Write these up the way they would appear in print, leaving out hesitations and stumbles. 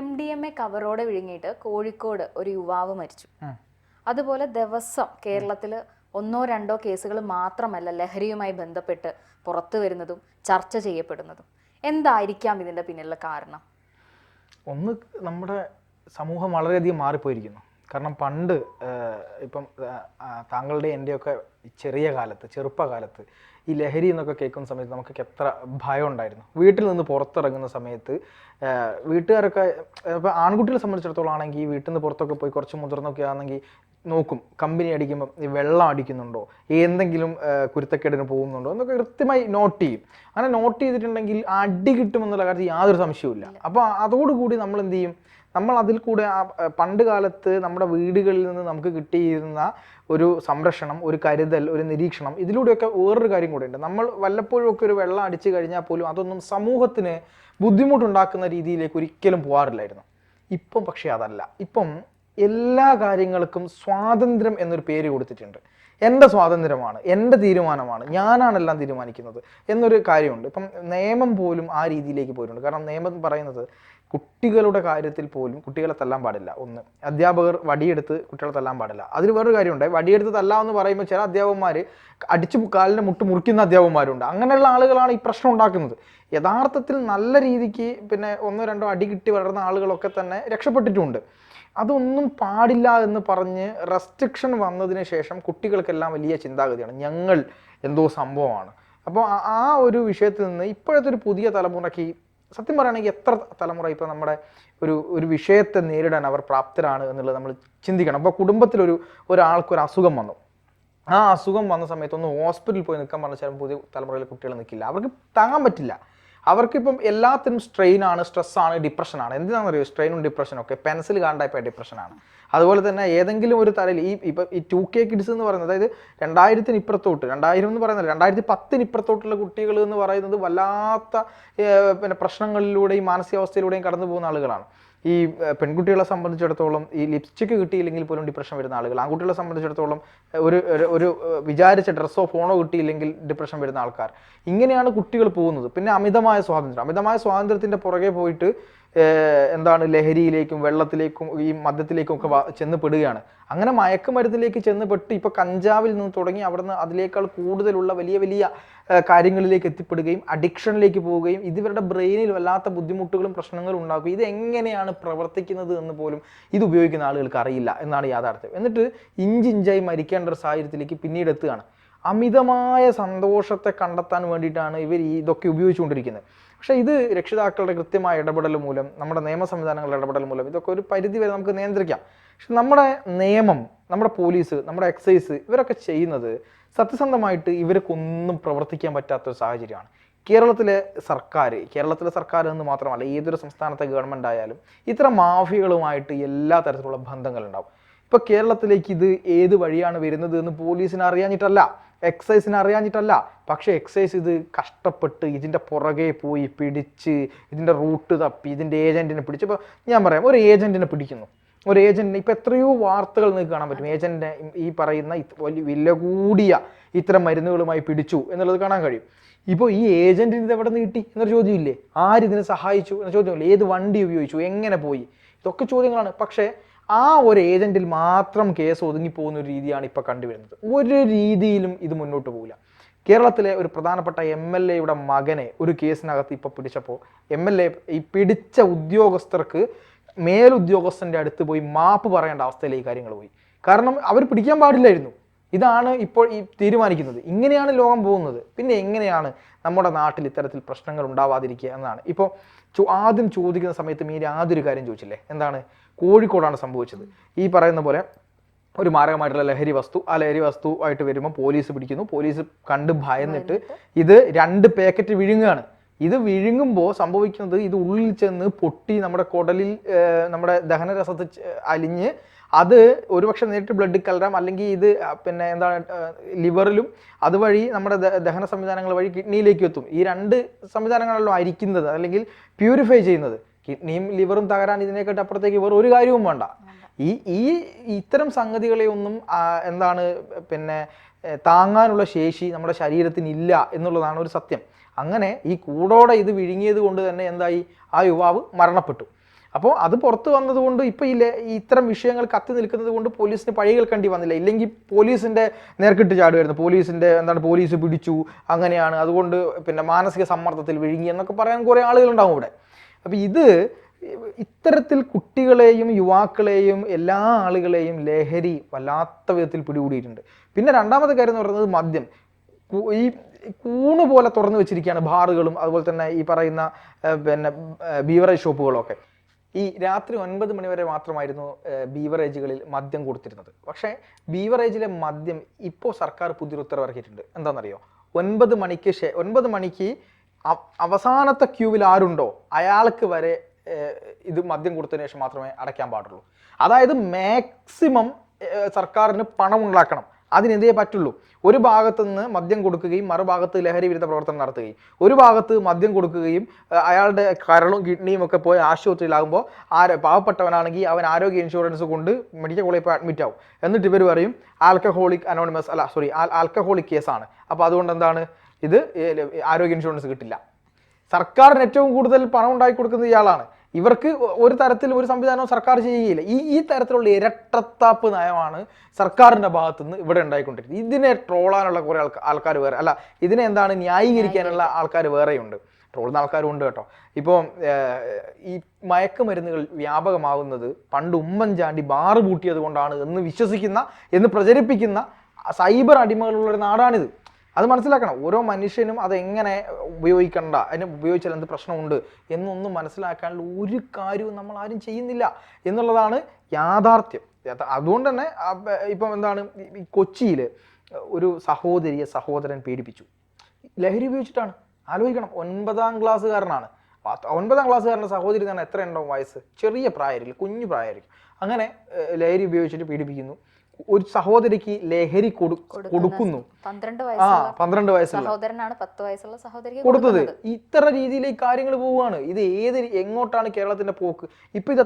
MDMA കവറോടെ വിഴുങ്ങിയിട്ട് Kozhikode ഒരു യുവാവ് മരിച്ചു. അതുപോലെ ദിവസം കേരളത്തിൽ ഒന്നോ രണ്ടോ കേസുകൾ മാത്രമല്ല ലഹരിയുമായി ബന്ധപ്പെട്ട് പുറത്തു വരുന്നതും ചർച്ച ചെയ്യപ്പെടുന്നതും. എന്തായിരിക്കാം ഇതിൻ്റെ പിന്നിലുള്ള കാരണം? ഒന്ന്, നമ്മുടെ സമൂഹം വളരെയധികം മാറിപ്പോയിരിക്കുന്നു. കാരണം പണ്ട് ഇപ്പം താങ്കളുടെ എൻ്റെയൊക്കെ ചെറിയ കാലത്ത്, ചെറുപ്പകാലത്ത് ഈ ലഹരി എന്നൊക്കെ കേൾക്കുന്ന സമയത്ത് നമുക്കൊക്കെ എത്ര ഭയം ഉണ്ടായിരുന്നു. വീട്ടിൽ നിന്ന് പുറത്തിറങ്ങുന്ന സമയത്ത് വീട്ടുകാരൊക്കെ ഇപ്പോൾ ആൺകുട്ടികളെ സംബന്ധിച്ചിടത്തോളം ആണെങ്കിൽ വീട്ടിൽ നിന്ന് പുറത്തൊക്കെ പോയി കുറച്ച് മുതിർന്നൊക്കെ ആണെങ്കിൽ നോക്കും, കമ്പനി അടിക്കുമ്പോൾ ഈ വെള്ളം അടിക്കുന്നുണ്ടോ, എന്തെങ്കിലും കുരുത്തക്കേടിന് പോകുന്നുണ്ടോ എന്നൊക്കെ കൃത്യമായി നോട്ട് ചെയ്യും. അങ്ങനെ നോട്ട് ചെയ്തിട്ടുണ്ടെങ്കിൽ അടി കിട്ടുമെന്നുള്ള കാര്യത്തിൽ യാതൊരു സംശയവുമില്ല. അപ്പോൾ അതോടുകൂടി നമ്മൾ എന്ത് ചെയ്യും, നമ്മൾ അതിൽ കൂടെ പണ്ട് കാലത്ത് നമ്മുടെ വീടുകളിൽ നിന്ന് നമുക്ക് കിട്ടിയിരുന്ന ഒരു സംരക്ഷണം, ഒരു കരുതൽ, ഒരു നിരീക്ഷണം, ഇതിലൂടെയൊക്കെ വേറൊരു കാര്യം കൂടെ ഉണ്ട്. നമ്മൾ വല്ലപ്പോഴും ഒക്കെ ഒരു വെള്ളം അടിച്ചു കഴിഞ്ഞാൽ പോലും അതൊന്നും സമൂഹത്തിന് ബുദ്ധിമുട്ടുണ്ടാക്കുന്ന രീതിയിലേക്ക് ഒരിക്കലും പോകാറില്ലായിരുന്നു. ഇപ്പം പക്ഷേ അതല്ല. ഇപ്പം എല്ലാ കാര്യങ്ങൾക്കും സ്വാതന്ത്ര്യം എന്നൊരു പേര് കൊടുത്തിട്ടുണ്ട്. എൻ്റെ സ്വാതന്ത്ര്യമാണ്, എൻ്റെ തീരുമാനമാണ്, ഞാനാണെല്ലാം തീരുമാനിക്കുന്നത് എന്നൊരു കാര്യമുണ്ട്. ഇപ്പം നിയമം പോലും ആ രീതിയിലേക്ക് പോയിട്ടുണ്ട്. കാരണം നിയമം പറയുന്നത് കുട്ടികളുടെ കാര്യത്തിൽ പോലും കുട്ടികളെ തല്ലാൻ പാടില്ല. ഒന്ന്, അധ്യാപകർ വടിയെടുത്ത് കുട്ടികളെ തല്ലാൻ പാടില്ല. അതിന് വേറൊരു കാര്യമുണ്ട്, വടിയെടുത്ത് തല്ലാമെന്ന് പറയുമ്പോൾ ചില അധ്യാപകന്മാർ അടിച്ചു കാലിൻ്റെ മുട്ട് മുറിക്കുന്ന അധ്യാപകന്മാരുണ്ട്. അങ്ങനെയുള്ള ആളുകളാണ് ഈ പ്രശ്നം ഉണ്ടാക്കുന്നത്. യഥാർത്ഥത്തിൽ നല്ല രീതിക്ക് പിന്നെ ഒന്നോ രണ്ടോ അടി കിട്ടി വളർന്ന ആളുകളൊക്കെ തന്നെ രക്ഷപ്പെട്ടിട്ടുണ്ട്. അതൊന്നും പാടില്ല എന്ന് പറഞ്ഞ് റെസ്ട്രിക്ഷൻ വന്നതിന് ശേഷം കുട്ടികൾക്കെല്ലാം വലിയ ചിന്താഗതിയാണ്, ഞങ്ങൾ എന്തോ സംഭവമാണ്. അപ്പോൾ ആ ഒരു വിഷയത്തിൽ നിന്ന് ഇപ്പോഴത്തെ ഒരു പുതിയ തലമുറയ്ക്ക് സത്യം പറയുകയാണെങ്കിൽ എത്ര തലമുറ ഇപ്പോൾ നമ്മുടെ ഒരു വിഷയത്തെ നേരിടാൻ അവർ പ്രാപ്തരാണ് എന്നുള്ളത് നമ്മൾ ചിന്തിക്കണം. അപ്പോൾ ഒരാൾക്കൊരു അസുഖം വന്നു, ആ അസുഖം വന്ന സമയത്ത് ഒന്ന് ഹോസ്പിറ്റലിൽ പോയി നിൽക്കാൻ പറഞ്ഞാൽ പുതിയ തലമുറയിലെ കുട്ടികൾ നിൽക്കില്ല. അവർക്ക് താങ്ങാൻ പറ്റില്ല. അവർക്കിപ്പം എല്ലാത്തിനും സ്ട്രെയിനാണ്, സ്ട്രെസ്സാണ്, ഡിപ്രഷനാണ്. എന്തിനാണെന്നറിയോ സ്ട്രെയിനും ഡിപ്രഷനൊക്കെ? പെൻസിൽ കാണാണ്ടായപ്പോൾ ഡിപ്രഷനാണ്. അതുപോലെ തന്നെ ഏതെങ്കിലും ഒരു തലയിൽ ഈ 2K കിഡ്സ് എന്ന് പറയുന്നത്, അതായത് 2000-ന് ഇപ്പുറത്തോട്ട്, 2000 എന്ന് പറയുന്നത് 2010-ന് ഇപ്പുറത്തോട്ടുള്ള കുട്ടികൾ എന്ന് പറയുന്നത് വല്ലാത്ത പിന്നെ പ്രശ്നങ്ങളിലൂടെയും മാനസികാവസ്ഥയിലൂടെയും കടന്നു പോകുന്ന ആളുകളാണ്. ഈ പെൺകുട്ടികളെ സംബന്ധിച്ചിടത്തോളം ഈ ലിപ്സ്റ്റിക്ക് കിട്ടിയില്ലെങ്കിൽ പോലും ഡിപ്രഷൻ വരുന്ന ആളുകൾ, ആൺകുട്ടികളെ സംബന്ധിച്ചിടത്തോളം ഒരു വിചാരിച്ച ഡ്രസ്സോ ഫോണോ കിട്ടിയില്ലെങ്കിൽ ഡിപ്രഷൻ വരുന്ന ആൾക്കാർ. ഇങ്ങനെയാണ് കുട്ടികൾ പോകുന്നത്. പിന്നെ അമിതമായ സ്വാതന്ത്ര്യത്തിൻ്റെ പുറകെ പോയിട്ട് ലഹരിയിലേക്കും വെള്ളത്തിലേക്കും ഈ മദ്യത്തിലേക്കും ഒക്കെ ചെന്ന് പെടുകയാണ്. അങ്ങനെ മയക്കുമരുന്നിലേക്ക് ചെന്ന് പെട്ട് ഇപ്പോൾ കഞ്ചാവിൽ നിന്ന് തുടങ്ങി അവിടുന്ന് അതിനേക്കാൾ കൂടുതലുള്ള വലിയ വലിയ കാര്യങ്ങളിലേക്ക് എത്തിപ്പെടുകയും അഡിക്ഷനിലേക്ക് പോവുകയും ഇവരുടെ ബ്രെയിനിൽ വല്ലാത്ത ബുദ്ധിമുട്ടുകളും പ്രശ്നങ്ങളും ഉണ്ടാക്കുകയും ഇത് എങ്ങനെയാണ് പ്രവർത്തിക്കുന്നത് എന്ന് പോലും ഇത് ഉപയോഗിക്കുന്ന ആളുകൾക്ക് അറിയില്ല എന്നാണ് യാഥാർത്ഥ്യം. എന്നിട്ട് ഇഞ്ചിഞ്ചായി മരിക്കേണ്ട ഒരു സാഹചര്യത്തിലേക്ക് പിന്നീട് എത്തുകയാണ്. അമിതമായ സന്തോഷത്തെ കണ്ടെത്താൻ വേണ്ടിയിട്ടാണ് ഇവർ ഇതൊക്കെ ഉപയോഗിച്ചുകൊണ്ടിരിക്കുന്നത്. പക്ഷേ ഇത് രക്ഷിതാക്കളുടെ കൃത്യമായ ഇടപെടൽ മൂലം, നമ്മുടെ നിയമ സംവിധാനങ്ങളുടെ ഇടപെടൽ മൂലം ഇതൊക്കെ ഒരു പരിധി വരെ നമുക്ക് നിയന്ത്രിക്കാം. പക്ഷെ നമ്മുടെ നിയമം, നമ്മുടെ പോലീസ്, നമ്മുടെ എക്സൈസ് ഇവരൊക്കെ ചെയ്യുന്നത് സത്യസന്ധമായിട്ട് ഇവർക്കൊന്നും പ്രവർത്തിക്കാൻ പറ്റാത്തൊരു സാഹചര്യമാണ്. കേരളത്തിലെ സർക്കാർ എന്ന് മാത്രമല്ല ഏതൊരു സംസ്ഥാനത്തെ ഗവൺമെൻറ് ആയാലും ഇത്തരം മാഫിയകളുമായിട്ട് എല്ലാ തരത്തിലുള്ള ബന്ധങ്ങളുണ്ടാവും. ഇപ്പോൾ കേരളത്തിലേക്ക് ഇത് ഏത് വഴിയാണ് വരുന്നത് എന്ന് പോലീസിന് അറിയാഞ്ഞിട്ടല്ല, എക്സൈസിന് അറിയാഞ്ഞിട്ടല്ല. പക്ഷേ എക്സൈസ് ഇത് കഷ്ടപ്പെട്ട് ഇതിൻ്റെ പുറകെ പോയി പിടിച്ച് ഇതിൻ്റെ റൂട്ട് തപ്പി ഇതിൻ്റെ ഏജൻറ്റിനെ പിടിച്ച്, ഇപ്പോൾ ഞാൻ പറയാം, ഒരു ഏജൻറ്റിനെ പിടിക്കുന്നു. ഒരു ഏജൻറ്റിനെ ഇപ്പോൾ എത്രയോ വാർത്തകൾ നിങ്ങൾക്ക് കാണാൻ പറ്റും. ഏജൻറ്റിനെ ഈ പറയുന്ന വില കൂടിയ ഇത്തരം മരുന്നുകളുമായി പിടിച്ചു എന്നുള്ളത് കാണാൻ കഴിയും. ഇപ്പോൾ ഈ ഏജൻറ്റിന് ഇത് എവിടെ നിന്ന് കിട്ടി എന്നൊരു ചോദ്യമില്ലേ? ആരിതിനെ സഹായിച്ചു എന്ന ചോദ്യമില്ലേ? ഏത് വണ്ടി ഉപയോഗിച്ചു, എങ്ങനെ പോയി, ഇതൊക്കെ ചോദ്യങ്ങളാണ്. പക്ഷേ ആ ഒരു ഏജൻറ്റിൽ മാത്രം കേസ് ഒതുങ്ങിപ്പോകുന്ന ഒരു രീതിയാണ് ഇപ്പോൾ കണ്ടുവരുന്നത്. ഒരു രീതിയിലും ഇത് മുന്നോട്ട് പോകില്ല. കേരളത്തിലെ ഒരു പ്രധാനപ്പെട്ട MLAയുടെ മകനെ ഒരു കേസിനകത്ത് ഇപ്പോൾ പിടിച്ചപ്പോൾ MLA ഈ പിടിച്ച ഉദ്യോഗസ്ഥർക്ക് മേലുദ്യോഗസ്ഥൻ്റെ അടുത്ത് പോയി മാപ്പ് പറയേണ്ട അവസ്ഥയിലേക്ക് കാര്യങ്ങൾ പോയി. കാരണം അവർ പിടിക്കാൻ പാടില്ലായിരുന്നു. ഇതാണ് ഇപ്പോൾ ഈ തീരുമാനിക്കുന്നത്. ഇങ്ങനെയാണ് ലോകം പോകുന്നത്. പിന്നെ എങ്ങനെയാണ് നമ്മുടെ നാട്ടിൽ ഇത്തരത്തിൽ പ്രശ്നങ്ങൾ ഉണ്ടാവാതിരിക്കുക എന്നതാണ്. ഇപ്പോൾ ആദ്യം ചോദിക്കുന്ന സമയത്ത് മീര ആദ്യൊരു കാര്യം ചോദിച്ചില്ലേ, എന്താണ് കോഴിക്കോടാണ് സംഭവിച്ചത്. ഈ പറയുന്ന പോലെ ഒരു മാരകമായിട്ടുള്ള ലഹരി വസ്തു ആയിട്ട് വരുമ്പോൾ പോലീസ് പിടിക്കുന്നു. പോലീസ് കണ്ട് ഭയന്നിട്ട് ഇത് 2 പാക്കറ്റ് വിഴുങ്ങുകയാണ്. ഇത് വിഴുങ്ങുമ്പോൾ സംഭവിക്കുന്നത് ഇത് ഉള്ളിൽ ചെന്ന് പൊട്ടി നമ്മുടെ കുടലിൽ നമ്മുടെ ദഹനരസത്ത് അലിഞ്ഞ് അത് ഒരുപക്ഷെ നേരിട്ട് ബ്ലഡ് കലരാം, അല്ലെങ്കിൽ ഇത് പിന്നെ ലിവറിലും അതുവഴി നമ്മുടെ ദഹന സംവിധാനങ്ങൾ വഴി കിഡ്നിയിലേക്ക് എത്തും. ഈ 2 സംവിധാനങ്ങളല്ലോ അരിക്കുന്നത് അല്ലെങ്കിൽ പ്യൂരിഫൈ ചെയ്യുന്നത്. കിഡ്നിയും ലിവറും തകരാൻ ഇതിനെക്കാട്ട് അപ്പുറത്തേക്ക് വേറെ ഒരു കാര്യവും വേണ്ട. ഇത്തരം സംഗതികളെ ഒന്നും പിന്നെ താങ്ങാനുള്ള ശേഷി നമ്മുടെ ശരീരത്തിനില്ല എന്നുള്ളതാണ് ഒരു സത്യം. അങ്ങനെ ഈ കൂടോടെ ഇത് വിഴുങ്ങിയത് കൊണ്ട് തന്നെ എന്തായി, ആ യുവാവ് മരണപ്പെട്ടു. അപ്പോൾ അത് പുറത്ത് വന്നതുകൊണ്ട് ഇപ്പോൾ ഇത്തരം വിഷയങ്ങൾ കത്തി നിൽക്കുന്നത് കൊണ്ട് പോലീസിന് പഴി കേൾക്കേണ്ടി വന്നില്ല. ഇല്ലെങ്കിൽ പോലീസിൻ്റെ നേർക്കിട്ട് ചാടുമായിരുന്നു. പോലീസ് പിടിച്ചു, അങ്ങനെയാണ്, അതുകൊണ്ട് പിന്നെ മാനസിക സമ്മർദ്ദത്തിൽ വിഴുങ്ങി എന്നൊക്കെ പറയാൻ കുറേ ആളുകളുണ്ടാവും ഇവിടെ. അപ്പോൾ ഇത്തരത്തിൽ കുട്ടികളെയും യുവാക്കളെയും എല്ലാ ആളുകളെയും ലഹരി വല്ലാത്ത വിധത്തിൽ പിടികൂടിയിട്ടുണ്ട്. പിന്നെ രണ്ടാമത്തെ കാര്യം എന്ന് പറയുന്നത് മദ്യം. ഈ കൂണ് പോലെ തുറന്നു വെച്ചിരിക്കുകയാണ് ബാറുകളും അതുപോലെ തന്നെ ഈ പറയുന്ന പിന്നെ ബീവറേജ് ഷോപ്പുകളൊക്കെ. ഈ രാത്രി 9 മണി വരെ മാത്രമായിരുന്നു ബീവറേജുകളിൽ മദ്യം കൊടുത്തിരുന്നത്. പക്ഷേ ബീവറേജിലെ മദ്യം ഇപ്പോൾ സർക്കാർ പുതിയൊരു ഉത്തരവ് ഇറക്കിയിട്ടുണ്ട്. എന്താണെന്നറിയോ? 9 മണിക്ക് അവസാനത്തെ ക്യൂവിൽ ആരുണ്ടോ അയാൾക്ക് വരെ ഇത് മദ്യം കൊടുത്തതിന് ശേഷം മാത്രമേ അടയ്ക്കാൻ പാടുള്ളൂ. അതായത് മാക്സിമം സർക്കാരിന് പണം ഉണ്ടാക്കണം, അതിനെന്തേ പറ്റുള്ളൂ. ഒരു ഭാഗത്ത് നിന്ന് മദ്യം കൊടുക്കുകയും മറുഭാഗത്ത് ലഹരി വിരുദ്ധ പ്രവർത്തനം നടത്തുകയും, ഒരു ഭാഗത്ത് മദ്യം കൊടുക്കുകയും അയാളുടെ കരളും കിഡ്നിയും ഒക്കെ പോയി ആശുപത്രിയിലാകുമ്പോൾ പാവപ്പെട്ടവനാണെങ്കിൽ അവൻ ആരോഗ്യ ഇൻഷുറൻസ് കൊണ്ട് മെഡിക്കൽ കോളേജിൽ പോയി അഡ്മിറ്റ് ആവും. എന്നിട്ട് ഇവർ പറയും ആൽക്കഹോളിക് കേസാണ്, അപ്പോൾ അതുകൊണ്ട് എന്താണ് ഇത് ആരോഗ്യ ഇൻഷുറൻസ് കിട്ടില്ല. സർക്കാരിന് ഏറ്റവും കൂടുതൽ പണം ഉണ്ടാക്കി കൊടുക്കുന്നത് ഇയാളാണ്. ഇവർക്ക് ഒരു തരത്തിൽ ഒരു സംവിധാനവും സർക്കാർ ചെയ്യുകയില്ല. ഈ തരത്തിലുള്ള ഇരട്ടത്താപ്പ് നയമാണ് സർക്കാരിൻ്റെ ഭാഗത്തുനിന്ന് ഇവിടെ ഉണ്ടായിക്കൊണ്ടിരിക്കുന്നത്. ഇതിനെ ട്രോളാനുള്ള കുറേ ആൾക്കാർ വേറെ, ഇതിനെ ന്യായീകരിക്കാനുള്ള ആൾക്കാർ വേറെയുണ്ട്. ട്രോളുന്ന ആൾക്കാരും ഉണ്ട് കേട്ടോ. ഇപ്പോൾ ഈ മയക്കുമരുന്നുകൾ വ്യാപകമാകുന്നത് പണ്ട് ഉമ്മൻചാണ്ടി ബാറ് പൂട്ടിയത് കൊണ്ടാണ് എന്ന് പ്രചരിപ്പിക്കുന്ന സൈബർ അടിമകളുള്ളൊരു നാടാണിത്. അത് മനസ്സിലാക്കണം. ഓരോ മനുഷ്യനും അതെങ്ങനെ ഉപയോഗിക്കണ്ട, അതിനെ ഉപയോഗിച്ചാൽ എന്ത് പ്രശ്നമുണ്ട് എന്നൊന്നും മനസ്സിലാക്കാനുള്ള ഒരു കാര്യവും നമ്മൾ ആരും ചെയ്യുന്നില്ല എന്നുള്ളതാണ് യാഥാർത്ഥ്യം. അതുകൊണ്ട് തന്നെ ഇപ്പം ഈ കൊച്ചിയിൽ ഒരു സഹോദരൻ പീഡിപ്പിച്ചു, ലഹരി ഉപയോഗിച്ചിട്ടാണ്. ആലോചിക്കണം, 9ാം ക്ലാസ്സുകാരനാണ്. 9ാം ക്ലാസ്സുകാരൻ്റെ സഹോദരി തന്നെ എത്ര ഉണ്ടാവും വയസ്സ്? ചെറിയ പ്രായമായിരിക്കും, കുഞ്ഞു പ്രായമായിരിക്കും. അങ്ങനെ ലഹരി ഉപയോഗിച്ചിട്ട് പീഡിപ്പിക്കുന്നു. ഒരു സഹോദരിക്ക് ലഹരി കൊടുക്കുന്നു. 12 വയസ്സുള്ള സഹോദരനാണ് 10 വയസ്സുള്ള സഹോദരിക്ക് കൊടുത്തത്. ഇത്ര രീതിയിലേക്ക് കാര്യങ്ങൾ പോവുകയാണ്. ഇത് എങ്ങോട്ടാണ് കേരളത്തിന്റെ പോക്ക്? ഇപ്പൊ ഇത്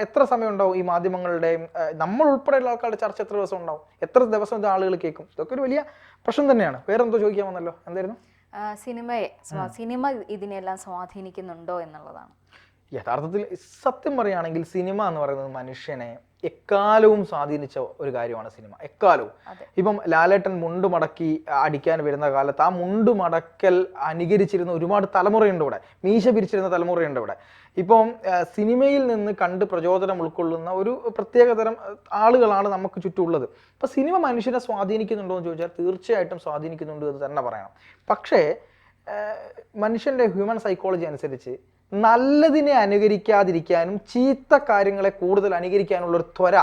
എത്ര സമയം ഉണ്ടാവും? ഈ മാധ്യമങ്ങളുടെയും നമ്മൾ ഉൾപ്പെടെയുള്ള ആൾക്കാരുടെ ചർച്ച എത്ര ദിവസം ഉണ്ടാവും? എത്ര ദിവസം ഇത് ആളുകൾ കേൾക്കും? ഇതൊക്കെ ഒരു വലിയ പ്രശ്നം തന്നെയാണ്. വേറെന്തോ ചോദിക്കാൻ വന്നല്ലോ, എന്തായിരുന്നു? സിനിമ ഇതിനെല്ലാം സ്വാധീനിക്കുന്നുണ്ടോ എന്നുള്ളതാണ്. യഥാർത്ഥത്തിൽ സത്യം പറയുകയാണെങ്കിൽ സിനിമ എന്ന് പറയുന്നത് മനുഷ്യനെ എക്കാലവും സ്വാധീനിച്ച ഒരു കാര്യമാണ് സിനിമ. എക്കാലവും. ഇപ്പം ലാലേട്ടൻ മുണ്ട് മടക്കി അടിക്കാൻ വരുന്ന കാലത്ത് ആ മുണ്ട് മടക്കൽ അനുകരിച്ചിരുന്ന ഒരുപാട് തലമുറയുണ്ട് ഇവിടെ, മീശ പിരിച്ചിരുന്ന തലമുറയുണ്ട് ഇവിടെ. ഇപ്പം സിനിമയിൽ നിന്ന് കണ്ട് പ്രചോദനം ഉൾക്കൊള്ളുന്ന ഒരു പ്രത്യേകതരം ആളുകളാണ് നമുക്ക് ചുറ്റുമുള്ളത്. ഇപ്പം സിനിമ മനുഷ്യനെ സ്വാധീനിക്കുന്നുണ്ടോ എന്ന് ചോദിച്ചാൽ തീർച്ചയായിട്ടും സ്വാധീനിക്കുന്നുണ്ട് എന്ന് തന്നെ പറയണം. പക്ഷേ മനുഷ്യൻ്റെ ഹ്യൂമൻ സൈക്കോളജി അനുസരിച്ച് നല്ലതിനെ അനുകരിക്കാതിരിക്കാനും ചീത്ത കാര്യങ്ങളെ കൂടുതൽ അനുകരിക്കാനുള്ള ഒരു ത്വര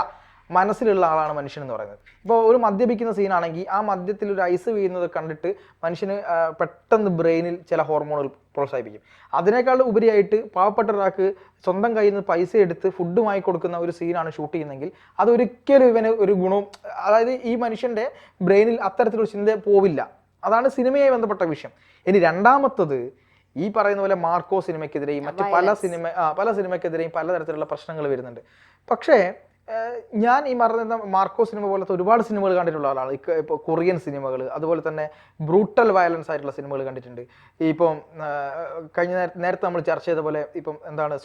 മനസ്സിലുള്ള ആളാണ് മനുഷ്യൻ എന്ന് പറയുന്നത്. ഇപ്പോൾ ഒരു മദ്യപിക്കുന്ന സീനാണെങ്കിൽ ആ മദ്യത്തിൽ ഒരു ഐസ് വീഴുന്നത് കണ്ടിട്ട് മനുഷ്യന് പെട്ടെന്ന് ബ്രെയിനിൽ ചില ഹോർമോണുകൾ പ്രോത്സാഹിപ്പിക്കും. അതിനേക്കാൾ ഉപരിയായിട്ട് പാവപ്പെട്ട ഒരാൾക്ക് സ്വന്തം കയ്യിൽ നിന്ന് പൈസ എടുത്ത് ഫുഡ് വാങ്ങി കൊടുക്കുന്ന ഒരു സീനാണ് ഷൂട്ട് ചെയ്യുന്നതെങ്കിൽ അതൊരിക്കലും ഇവന് ഒരു ഗുണവും, അതായത് ഈ മനുഷ്യൻ്റെ ബ്രെയിനിൽ അത്തരത്തിലൊരു ചിന്ത പോവില്ല. അതാണ് സിനിമയുമായി ബന്ധപ്പെട്ട വിഷയം. ഇനി രണ്ടാമത്തത്, ഈ പറയുന്ന പോലെ മാർക്കോ സിനിമയ്ക്കെതിരെയും മറ്റ് പല സിനിമയ്ക്കെതിരെയും പലതരത്തിലുള്ള പ്രശ്നങ്ങൾ വരുന്നുണ്ട്. പക്ഷേ ഞാൻ ഈ പറയുന്ന മാർക്കോ സിനിമ പോലത്തെ ഒരുപാട് സിനിമകൾ കണ്ടിട്ടുള്ള ആളാണ്. ഇപ്പോൾ കൊറിയൻ സിനിമകൾ, അതുപോലെ തന്നെ ബ്രൂട്ടൽ വയലൻസ് ആയിട്ടുള്ള സിനിമകൾ കണ്ടിട്ടുണ്ട്. ഇപ്പം നേരത്തെ നമ്മൾ ചർച്ച ചെയ്ത പോലെ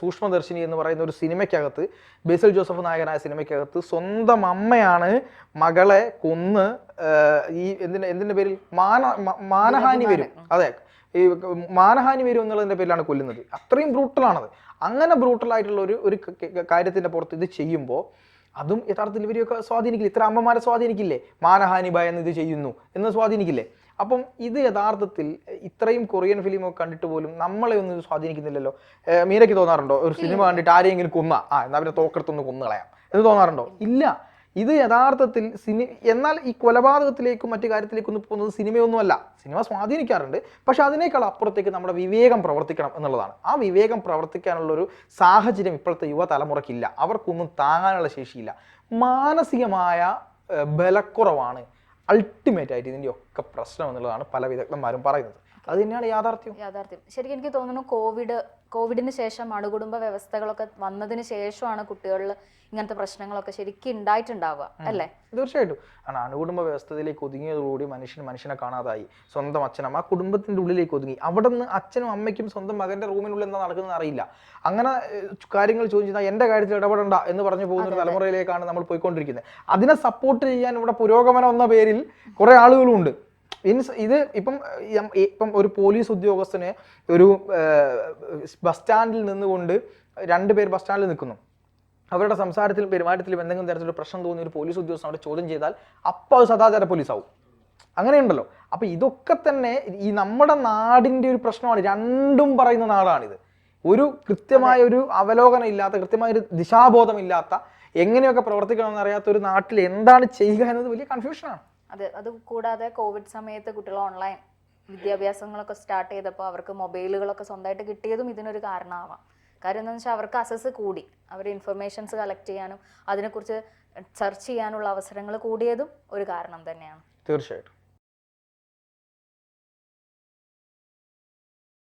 സൂക്ഷ്മദർശിനി എന്ന് പറയുന്ന ഒരു സിനിമയ്ക്കകത്ത്, ബേസിൽ ജോസഫ് നായകനായ സിനിമയ്ക്കകത്ത് സ്വന്തം അമ്മയാണ് മകളെ കൊന്ന് ഈ എന്തിൻ്റെ പേരിൽ മാനഹാനി വരും, അതെ, ഈ മാനഹാനി വരും എന്നുള്ളതിൻ്റെ പേരിലാണ് കൊല്ലുന്നത്. അത്രയും ബ്രൂട്ടലാണത്. അങ്ങനെ ബ്രൂട്ടലായിട്ടുള്ള ഒരു കാര്യത്തിൻ്റെ പുറത്ത് ഇത് ചെയ്യുമ്പോൾ അതും യഥാർത്ഥത്തിൽ ഇവരെയൊക്കെ സ്വാധീനിക്കില്ല. ഇത്ര അമ്മമാരെ സ്വാധീനിക്കില്ലേ? മാനഹാനി ഭയന്ന് ഇത് ചെയ്യുന്നു എന്ന് സ്വാധീനിക്കില്ലേ? അപ്പം ഇത് യഥാർത്ഥത്തിൽ ഇത്രയും കൊറിയൻ ഫിലിമൊക്കെ കണ്ടിട്ട് പോലും നമ്മളെ ഒന്നും സ്വാധീനിക്കുന്നില്ലല്ലോ. മീരയ്ക്ക് തോന്നാറുണ്ടോ ഒരു സിനിമ കണ്ടിട്ട് ആരെങ്കിലും എന്നാ പിന്നെ തോക്കെടുത്തൊന്ന് കൊന്നുകളയാം എന്ന് തോന്നാറുണ്ടോ? ഇല്ല. ഇത് യഥാർത്ഥത്തിൽ എന്നാൽ ഈ കൊലപാതകത്തിലേക്കും മറ്റു കാര്യത്തിലേക്കൊന്നും പോകുന്നത് സിനിമയൊന്നുമല്ല. സിനിമ സ്വാധീനിക്കാറുണ്ട്, പക്ഷെ അതിനേക്കാൾ അപ്പുറത്തേക്ക് നമ്മുടെ വിവേകം പ്രവർത്തിക്കണം എന്നുള്ളതാണ്. ആ വിവേകം പ്രവർത്തിക്കാനുള്ളൊരു സാഹചര്യം ഇപ്പോഴത്തെ യുവതലമുറയ്ക്കില്ല. അവർക്കൊന്നും താങ്ങാനുള്ള ശേഷിയില്ല. മാനസികമായ ബലക്കുറവാണ് അൾട്ടിമേറ്റ് ആയിട്ട് ഇതിൻ്റെ ഒക്കെ പ്രശ്നം എന്നുള്ളതാണ് പല വിദഗ്ധന്മാരും പറയുന്നത്. അത് തന്നെയാണ് യാഥാർത്ഥ്യം. ശരിക്കും എനിക്ക് തോന്നുന്നു കോവിഡിന് ശേഷം അണുകുടുംബ വ്യവസ്ഥകളൊക്കെ വന്നതിന് ശേഷമാണ് കുട്ടികളിൽ ഇങ്ങനത്തെ പ്രശ്നങ്ങളൊക്കെ ശരിക്കും ഉണ്ടായിട്ടുണ്ടാവുക അല്ലേ? തീർച്ചയായിട്ടും. കാരണം അണുകുടുംബ വ്യവസ്ഥയിലേക്ക് ഒതുങ്ങിയതോടുകൂടി മനുഷ്യനെ കാണാതായി. സ്വന്തം അച്ഛനമ്മ ആ കുടുംബത്തിന്റെ ഉള്ളിലേക്ക് ഒതുങ്ങി. അവിടെ നിന്ന് അച്ഛനും അമ്മയ്ക്കും സ്വന്തം മകന്റെ റൂമിനുള്ളിൽ എന്താ നടക്കുന്നത് അറിയില്ല. അങ്ങനെ കാര്യങ്ങൾ ചോദിച്ചാൽ എന്റെ കാര്യത്തിൽ ഇടപെടണ്ട എന്ന് പറഞ്ഞു പോകുന്ന ഒരു തലമുറയിലേക്കാണ് നമ്മൾ പോയിക്കൊണ്ടിരിക്കുന്നത്. അതിനെ സപ്പോർട്ട് ചെയ്യാൻ ഇവിടെ പുരോഗമനം എന്ന പേരിൽ കുറെ ആളുകളും ഉണ്ട്. ഇത് ഇപ്പം ഒരു പോലീസ് ഉദ്യോഗസ്ഥന് ഒരു ബസ് സ്റ്റാൻഡിൽ നിന്നുകൊണ്ട് 2 പേർ ബസ് സ്റ്റാൻഡിൽ നിൽക്കുന്നു. അവരുടെ സംസാരത്തിലും പെരുമാറ്റത്തിലും എന്തെങ്കിലും തരത്തിലുള്ള പ്രശ്നം തോന്നിയ ഒരു പോലീസ് ഉദ്യോഗസ്ഥൻ അവിടെ ചോദ്യം ചെയ്താൽ അപ്പോൾ അത് സദാചാര പോലീസ് ആവും. അങ്ങനെയുണ്ടല്ലോ. അപ്പൊ ഇതൊക്കെ തന്നെ ഈ നമ്മുടെ നാടിന്റെ ഒരു പ്രശ്നമാണ്. രണ്ടും പറയുന്ന നാടാണിത്. ഒരു കൃത്യമായ ഒരു അവലോകനം ഇല്ലാത്ത, കൃത്യമായ ഒരു ദിശാബോധമില്ലാത്ത, എങ്ങനെയൊക്കെ പ്രവർത്തിക്കണമെന്ന് അറിയാത്ത ഒരു നാട്ടിൽ എന്താണ് ചെയ്യുക എന്നത് വലിയ കൺഫ്യൂഷനാണ്. അതെ. അത് കൂടാതെ കോവിഡ് സമയത്ത് കുട്ടികൾ ഓൺലൈൻ വിദ്യാഭ്യാസങ്ങളൊക്കെ സ്റ്റാർട്ട് ചെയ്തപ്പോൾ അവർക്ക് മൊബൈലുകളൊക്കെ സ്വന്തമായിട്ട് കിട്ടിയതും ഇതിനൊരു കാരണമാവാം. കാര്യം എന്താണെന്ന് വെച്ചാൽ അവർക്ക് അസസ് കൂടി, അവർ ഇൻഫർമേഷൻസ് കളക്ട് ചെയ്യാനും അതിനെക്കുറിച്ച് സെർച്ച് ചെയ്യാനുള്ള അവസരങ്ങൾ കൂടിയതും ഒരു കാരണം തന്നെയാണ്. തീർച്ചയായിട്ടും.